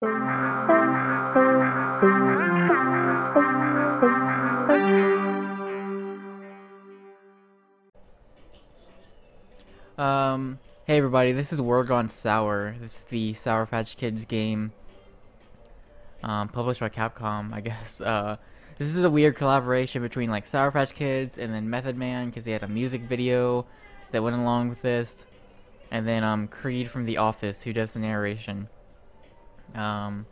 Hey everybody, this is World Gone Sour. This is the Sour Patch Kids game, published by Capcom, I guess. This is a weird collaboration between like Sour Patch Kids and then Method Man, because they had a music video that went along with this, and then Creed from The Office, who does the narration. So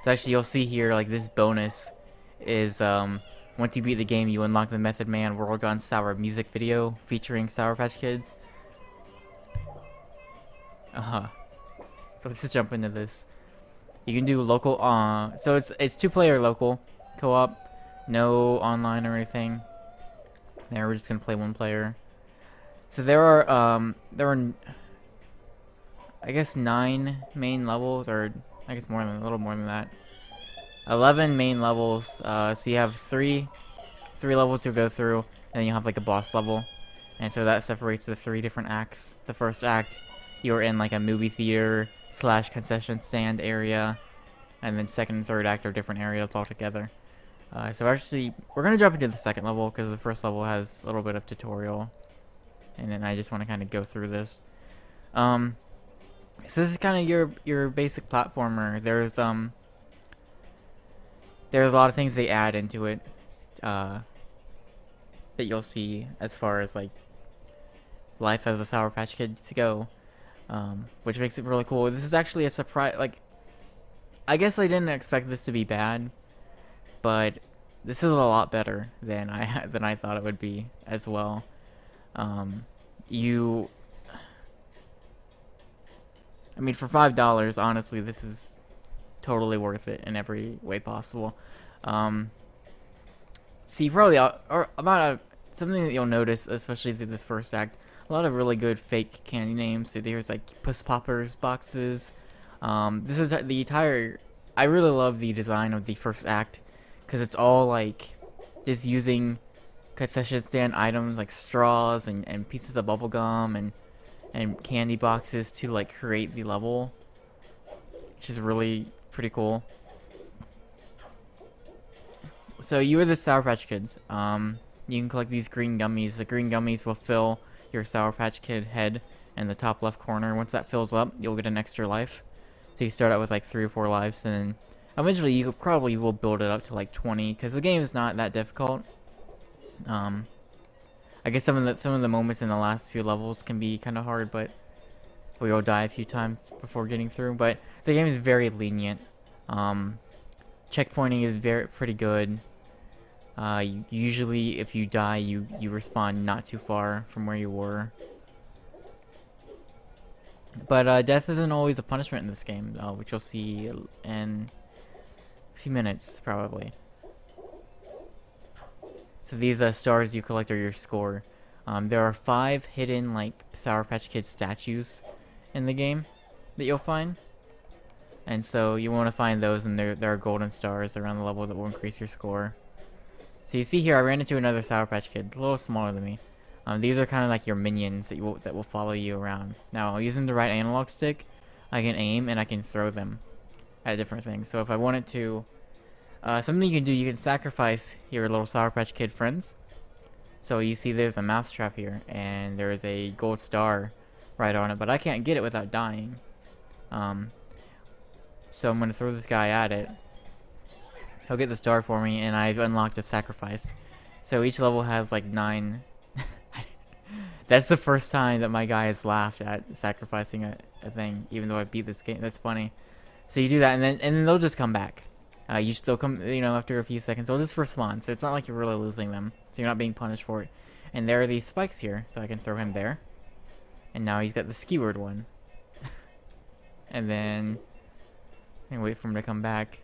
actually, you'll see here like this bonus is once you beat the game, you unlock the Method Man World Gone Sour music video featuring Sour Patch Kids. So let's just jump into this. You can do local, so it's two-player local co-op, no online or anything. There, we're just gonna play one player. So there are I guess 9 main levels, or I guess a little more than that. 11 main levels. So you have three levels to go through, and then you have like a boss level, and so that separates the 3 different acts. The first act, you're in like a movie theater / concession stand area, and then second and third act are different areas altogether. So actually, we're gonna jump into the second level because the first level has a little bit of tutorial, and then I just want to kind of go through this. So this is kind of your basic platformer. There's a lot of things they add into it, that you'll see as far as like life as a Sour Patch Kid to go, which makes it really cool. This is actually a surprise. Like, I guess I didn't expect this to be bad, but this is a lot better than I thought it would be as well. I mean, for $5, honestly, this is totally worth it in every way possible. See, probably, something that you'll notice, especially through this first act, a lot of really good fake candy names. So there's like Puss Poppers boxes. This is the entire. I really love the design of the first act, because it's all like just using concession stand items like straws and pieces of bubble gum and candy boxes to like create the level, which is really pretty cool. So you are the Sour Patch Kids. You can collect these green gummies. The green gummies will fill your Sour Patch Kid head in the top left corner. Once that fills up, you'll get an extra life. So you start out with like 3 or 4 lives, and then eventually you probably will build it up to like 20, because the game is not that difficult. I guess some of the moments in the last few levels can be kind of hard, but we will die a few times before getting through. But the game is very lenient. Checkpointing is pretty good. Usually, if you die, you respawn not too far from where you were. But death isn't always a punishment in this game, which you'll see in a few minutes, probably. So these stars you collect are your score. There are 5 hidden like Sour Patch Kids statues in the game that you'll find, and so you want to find those, and there are golden stars around the level that will increase your score. So you see here, I ran into another Sour Patch Kid, a little smaller than me. These are kind of like your minions that will follow you around. Now, using the right analog stick, I can aim and I can throw them at different things. So if I wanted to, something you can do, you can sacrifice your little Sour Patch Kid friends. So you see there's a mousetrap here, and there's a gold star right on it, but I can't get it without dying. So I'm going to throw this guy at it. He'll get the star for me, and I've unlocked a sacrifice. So each level has like 9. That's the first time that my guy has laughed at sacrificing a thing, even though I beat this game. That's funny. So you do that, and then they'll just come back. You still come, after a few seconds, they'll just respawn. So it's not like you're really losing them. So you're not being punished for it. And there are these spikes here, so I can throw him there. And now he's got the skewered one. And then I can wait for him to come back.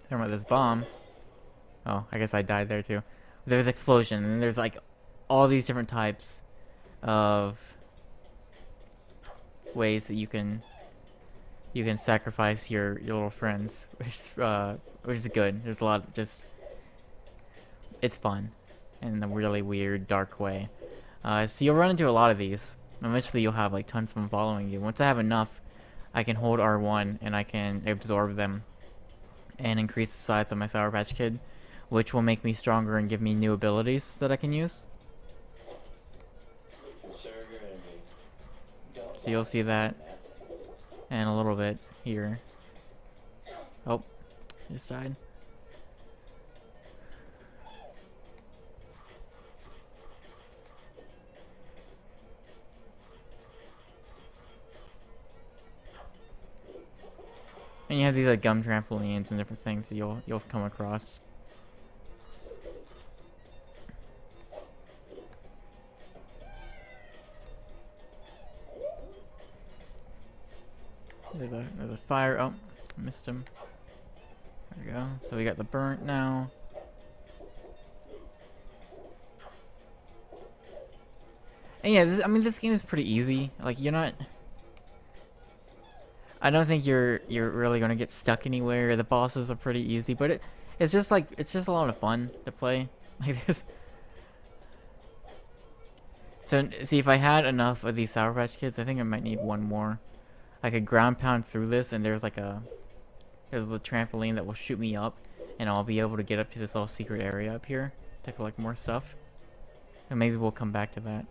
Throw him with this bomb. Oh, I guess I died there too. There's explosion, and there's like all these different types of ways that you can sacrifice your little friends, which is good. There's a lot of it's fun in a really weird, dark way. So you'll run into a lot of these. Eventually, you'll have like tons of them following you. Once I have enough, I can hold R1 and I can absorb them and increase the size of my Sour Patch Kid, which will make me stronger and give me new abilities that I can use. So you'll see that in a little bit here. Oh, just died. And you have these like gum trampolines and different things that you'll come across. There's a fire. Oh, missed him. There we go. So we got the burnt now. And yeah, I mean, this game is pretty easy. Like, you're not. I don't think you're really gonna get stuck anywhere. The bosses are pretty easy, but it's just like it's just a lot of fun to play like this. So see, if I had enough of these Sour Patch Kids, I think I might need one more. I could ground pound through this, and there's a trampoline that will shoot me up, and I'll be able to get up to this little secret area up here to collect more stuff. And maybe we'll come back to that.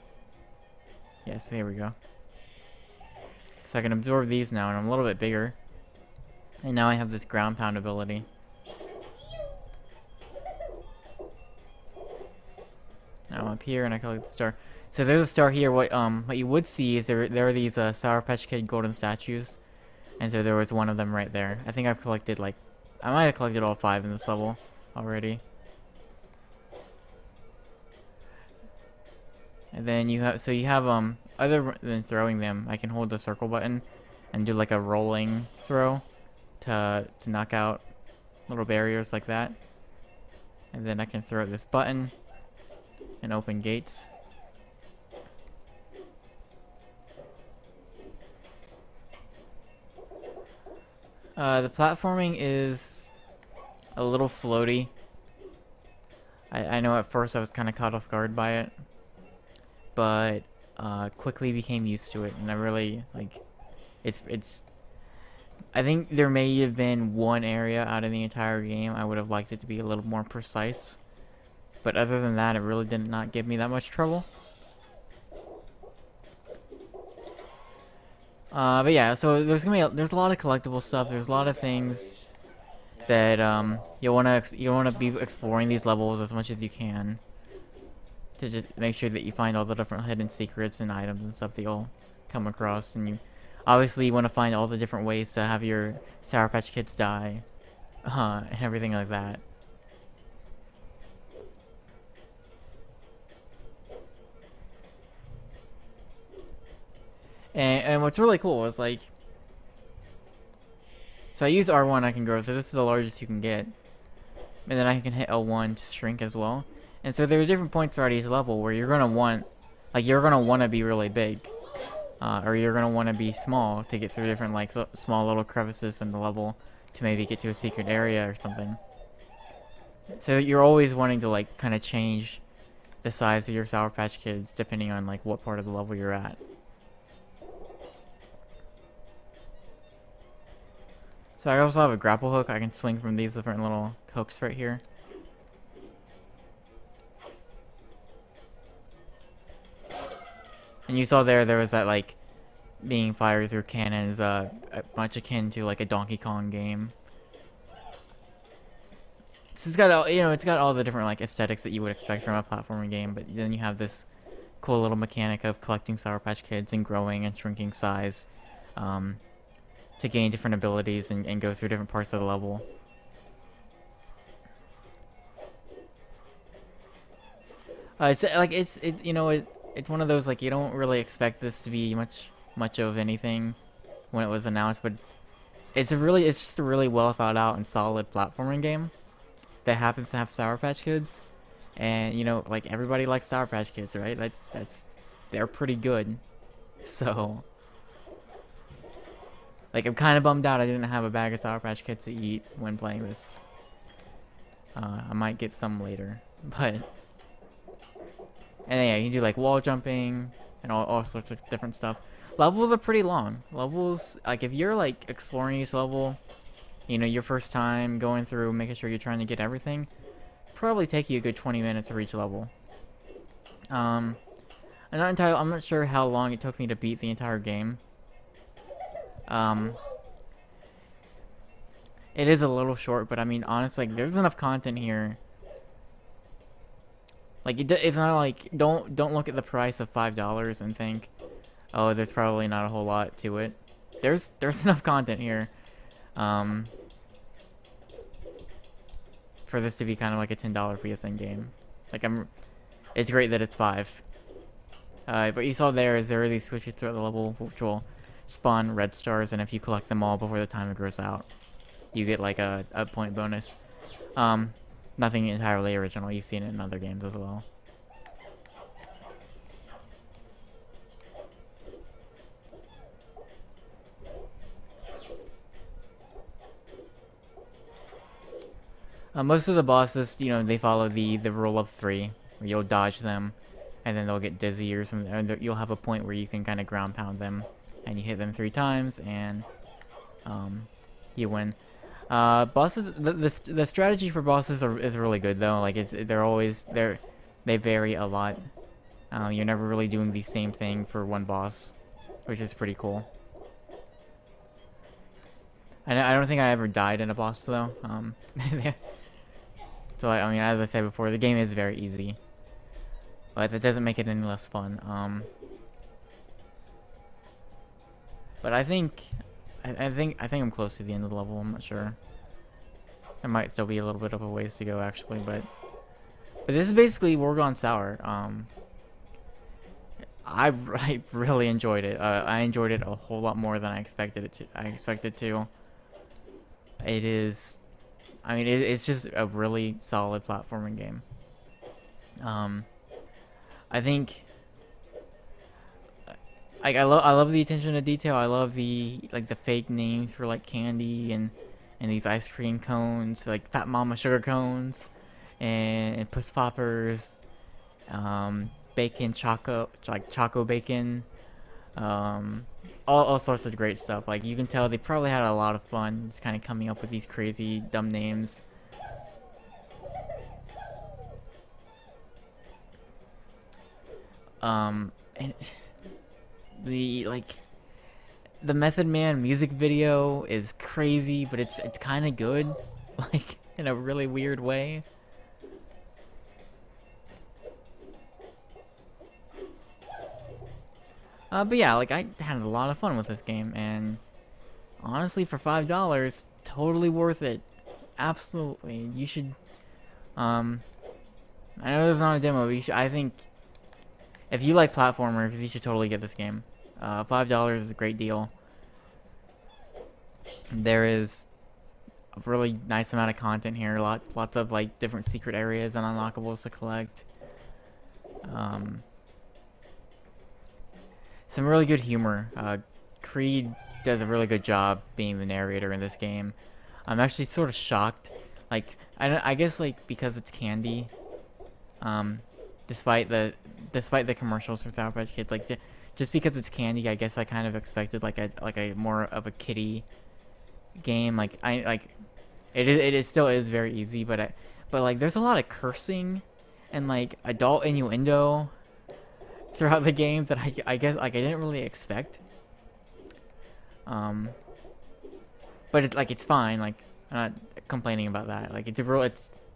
Yes, here we go. So I can absorb these now, and I'm a little bit bigger. And now I have this ground pound ability. Now I'm up here, and I collect the star. So there's a star here. What you would see is there are these Sour Patch Kid golden statues, and so there was one of them right there. I think I've collected I might have collected all 5 in this level already. And then you have other than throwing them, I can hold the circle button and do like a rolling throw to knock out little barriers like that. And then I can throw this button and open gates. The platforming is a little floaty. I know at first I was kind of caught off guard by it, but quickly became used to it, and I really it's I think there may have been one area out of the entire game I would have liked it to be a little more precise, but other than that, it really did not give me that much trouble. But yeah, so there's a lot of collectible stuff. There's a lot of things that you wanna be exploring these levels as much as you can to just make sure that you find all the different hidden secrets and items and stuff that you'll come across. And you obviously want to find all the different ways to have your Sour Patch Kids die, and everything like that. And what's really cool is so I use R1, I can grow, so this is the largest you can get. And then I can hit L1 to shrink as well. And so there are different points throughout each level where you're gonna want to be really big, or you're gonna want to be small to get through different small little crevices in the level to maybe get to a secret area or something. So you're always wanting to kind of change the size of your Sour Patch Kids depending on what part of the level you're at. So I also have a grapple hook. I can swing from these different little hooks right here. And you saw there was that being fired through cannons, much akin to a Donkey Kong game. So it's got all, it's got all the different aesthetics that you would expect from a platforming game, but then you have this cool little mechanic of collecting Sour Patch Kids and growing and shrinking size, to gain different abilities and go through different parts of the level. It's one of those you don't really expect this to be much of anything when it was announced, but it's just a really well thought out and solid platforming game that happens to have Sour Patch Kids, and everybody likes Sour Patch Kids, right? They're pretty good, so I'm kind of bummed out I didn't have a bag of Sour Patch Kids to eat when playing this. I might get some later, but and then, yeah, you can do wall jumping and all sorts of different stuff. levels are pretty long. Levels, like, if you're, like, exploring each level, you know, your first time going through, making sure you're trying to get everything, probably take you a good 20 minutes for each level. I'm not sure how long it took me to beat the entire game. It is a little short, but I mean, honestly, like, there's enough content here. Like, it's not like, don't look at the price of $5 and think, oh, there's probably not a whole lot to it. There's enough content here, for this to be kind of like a $10 PSN game. Like, it's great that it's 5. What you saw there is there are these switches throughout the level which will spawn red stars, and if you collect them all before the timer grows out, you get like a point bonus. Nothing entirely original. You've seen it in other games as well. Most of the bosses, you know, they follow the rule of 3, where you'll dodge them, and then they'll get dizzy or something. And you'll have a point where you can kind of ground pound them, and you hit them 3 times, and you win. Bosses, the strategy for bosses is really good though. Like they vary a lot. You're never really doing the same thing for one boss, which is pretty cool. I don't think I ever died in a boss though. So I mean, as I said before, the game is very easy, but that doesn't make it any less fun. But I think I'm close to the end of the level. I'm not sure. There might still be a little bit of a ways to go actually, but this is basically World Gone Sour. I really enjoyed it. I enjoyed it a whole lot more than I expected to. It is, I mean, it's just a really solid platforming game. I think, like, I love the attention to detail. I love the fake names for like candy and these ice cream cones, like Fat Mama sugar cones, and Puss Poppers, bacon choco bacon, all sorts of great stuff. Like, you can tell they probably had a lot of fun just kind of coming up with these crazy dumb names. And the Method Man music video is crazy, but it's kind of good, like, in a really weird way. But yeah, like, I had a lot of fun with this game, and honestly, for $5, totally worth it. Absolutely, you should. I know there's not a demo, but I think if you like platformers, you should totally get this game. $5 is a great deal. There is a really nice amount of content here. Lots of like different secret areas and unlockables to collect. Some really good humor. Creed does a really good job being the narrator in this game. I'm actually sort of shocked. Like, I guess like because it's candy. Despite the commercials for Sour Patch Kids, like just because it's candy, I guess I kind of expected like a more of a kiddie game. Like it still is very easy, but like there's a lot of cursing and like adult innuendo throughout the game that I guess like I didn't really expect. But it's fine. Like, I'm not complaining about that. Like, it's a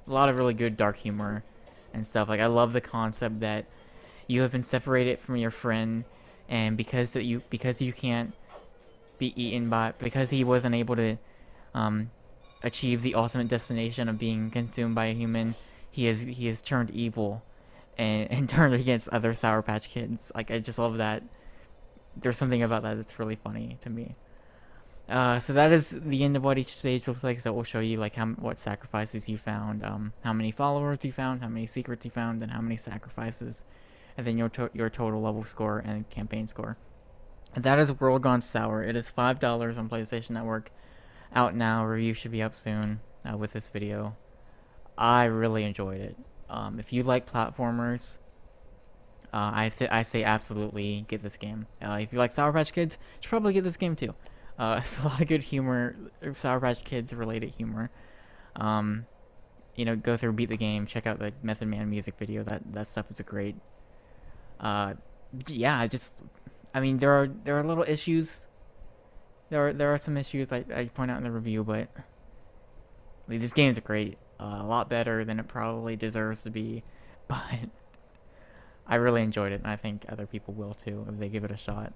lot of really good dark humor and stuff. Like, I love the concept that you have been separated from your friend, and because you can't be eaten by, because he wasn't able to achieve the ultimate destination of being consumed by a human, he has turned evil and turned against other Sour Patch Kids. Like, I just love that. There's something about that that's really funny to me. So that is the end of what each stage looks like. So it will show you like what sacrifices you found, how many followers you found, how many secrets you found, and how many sacrifices, and then your total level score and campaign score. And that is World Gone Sour. It is $5 on PlayStation Network. Out now. Review should be up soon with this video. I really enjoyed it. If you like platformers, I say absolutely get this game. If you like Sour Patch Kids, you should probably get this game too. It's a lot of good humor, Sour Patch Kids related humor. Um, go through, beat the game, check out the Method Man music video. That stuff is great. Uh, yeah, I mean, there are little issues. There are some issues I point out in the review, but like, this game is great. A lot better than it probably deserves to be, but I really enjoyed it, and I think other people will too if they give it a shot.